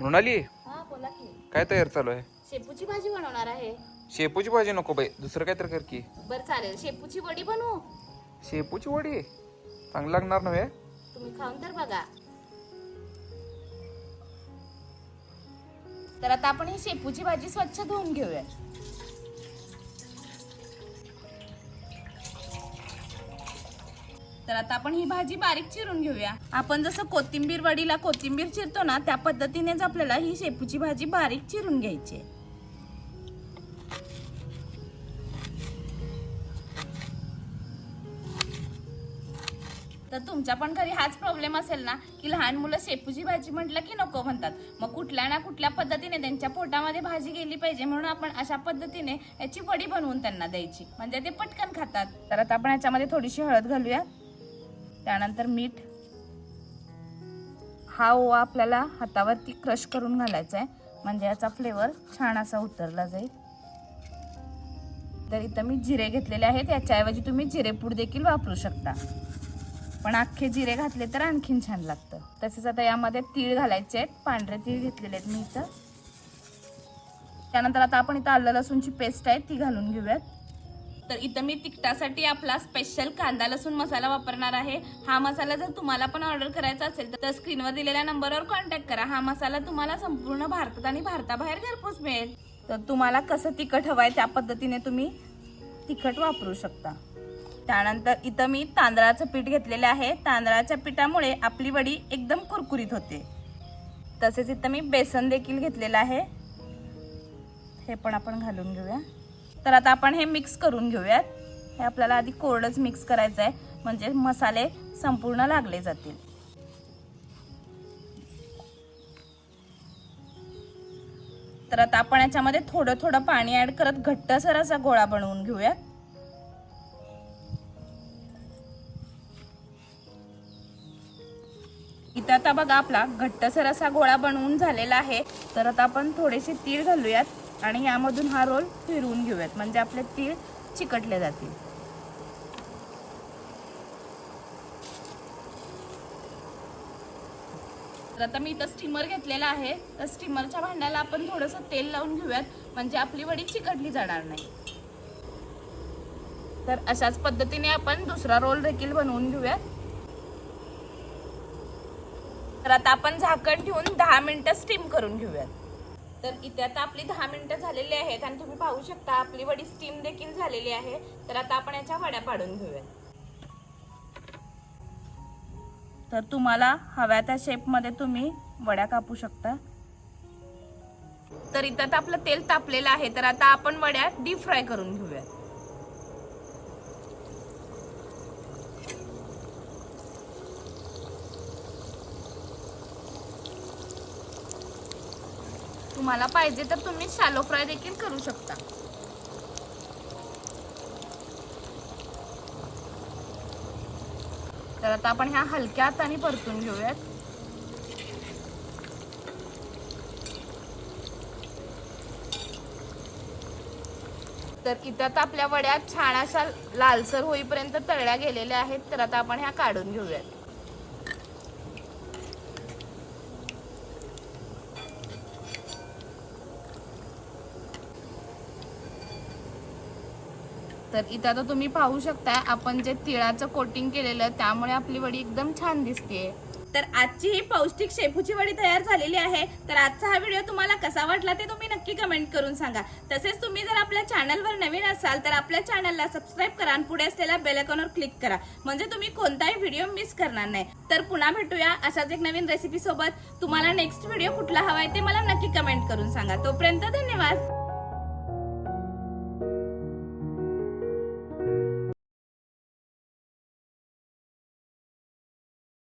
मृणाली, हा बोला की. काय तयार चालू आहे? शेपूची भाजी बनवणार आहे. शेपूची भाजी नको बाई, दुसरं काय तर कर की. बर चालेल, शेपूची वडी बनवू. शेपूची वडी चांगली लागणार नव्हे? तुम्ही खाऊन तर बघा. तर आता आपण ही शेपूची भाजी स्वच्छ धुवून घेऊया. तर आता आपण ही भाजी बारीक चिरून घेऊया. आपण जसं कोथिंबीर वडीला कोथिंबीर चिरतो ना, त्या पद्धतीनेच आपल्याला ही शेपूची भाजी बारीक चिरून घ्यायची. तर तुमच्या पण घरी हाच प्रॉब्लेम असेल ना, की लहान मुलं शेपूची भाजी म्हटलं की नको म्हणतात. मग कुठल्या ना कुठल्या पद्धतीने त्यांच्या पोटामध्ये भाजी गेली पाहिजे, म्हणून आपण अशा पद्धतीने याची वडी बनवून त्यांना द्यायची, म्हणजे ते पटकन खातात. तर आता आपण याच्यामध्ये थोडीशी हळद घालूया, त्यानंतर मीठ. हा ओवा आपल्याला हातावरती क्रश करून घालायचा आहे, म्हणजे याचा फ्लेवर छान असा उतरला जाईल. तर इथं मी जिरे घेतलेले आहेत, याच्याऐवजी तुम्ही जिरेपूड देखील वापरू शकता, पण अख्खे जिरे घातले तर आणखीन छान लागतं. तसेच आता यामध्ये तीळ घालायचे आहेत, पांढरे तीळ घेतलेले आहेत मी इथं. त्यानंतर आता आपण इथं आलं लसूणची पेस्ट आहे ती घालून घेऊयात. तर इथं मी तिखटासाठी आपला स्पेशल कांदा लसूण मसाला वापरणार आहे. हा मसाला जर तुम्हाला पण ऑर्डर करायचा असेल तर स्क्रीनवर दिलेल्या नंबरवर कॉन्टॅक्ट करा. हा मसाला तुम्हाला संपूर्ण भारतात आणि भारताबाहेर घरपोच मिळेल. तर तुम्हाला कसं तिखट हवंय त्या पद्धतीने तुम्ही तिखट वापरू शकता. त्यानंतर इथं मी तांदळाचं पीठ घेतलेलं आहे. तांदळाच्या पिठामुळे आपली वडी एकदम कुरकुरीत होते. तसेच इथं मी बेसन देखील घेतलेलं आहे, हे पण आपण घालून घेऊया. तर आता आपण हे मिक्स करून घेऊयात. हे आपल्याला आधी कोरडंच मिक्स करायचं आहे, म्हणजे मसाले संपूर्ण लागले जातील. तर आता आपण याच्यामध्ये थोडं थोडं पाणी ऍड करत घट्टसर असा गोळा बनवून घेऊयात. इथं आता बघा आपला घट्टसर असा गोळा बनवून झालेला आहे. तर आता आपण थोडेसे तीळ घालूयात आणि यामधून हा रोल फिरवून घेऊयात, म्हणजे आपले तीळ चिकटले जातील. तर आता मी इथं स्टीमर घेतलेला आहे. तर स्टीमरच्या भांड्याला आपण थोडंसं तेल लावून घेऊयात, म्हणजे आपली वडी चिकटली जाणार नाही. तर अशाच पद्धतीने आपण दुसरा रोल देखील बनवून घेऊयात. तर आता आपण झाकण ठेवून 10 मिनिटं स्टीम करून घेऊयात. तर इथे आता आपली 10 मिनिटं झालेली आहेत आणि तुम्ही पाहू शकता आपली वडी स्टीम देखील झालेली आहे. तर आता आपण याच्या वड्या पाडून घेऊयात. तर तुम्हाला हव्या त्या शेपमध्ये तुम्ही वड्या कापू शकता. तर इथं आपलं तेल तापलेलं आहे. तर आता आपण वड्या डीप फ्राय करून घेऊयात. तुम्हाला पाहिजे तर तुम्ही शॅलो फ्राय देखील करू शकता. तर आता आपण ह्या हलक्या हाताने परतून घेऊयात. तर इथं आता आपल्या वड्या छान अशा लालसर होईपर्यंत तळल्या गेलेल्या आहेत. तर आता आपण ह्या काढून घेऊयात. तर इथं आता तुम्ही पाहू शकता आपण जे तिळाचं कोटिंग केलेलं, त्यामुळे आपली वडी एकदम छान दिसते. तर आजची ही पौष्टिक शेपूची वडी तयार झालेली आहे. तर आजचा हा व्हिडिओ तुम्हाला कसा वाटला ते तुम्ही नक्की कमेंट करून सांगा. तसेच तुम्ही जर आपल्या चॅनलवर नवीन असाल तर आपल्या चॅनलला सबस्क्राईब करा आणि पुढे असलेल्या बेल आयकॉनवर क्लिक करा, म्हणजे तुम्ही कोणताही व्हिडिओ मिस करणार नाही. तर पुन्हा भेटूया अशाच एक नवीन रेसिपी सोबत. तुम्हाला नेक्स्ट व्हिडिओ कुठला हवाय ते मला नक्की कमेंट करून सांगा. तोपर्यंत धन्यवाद.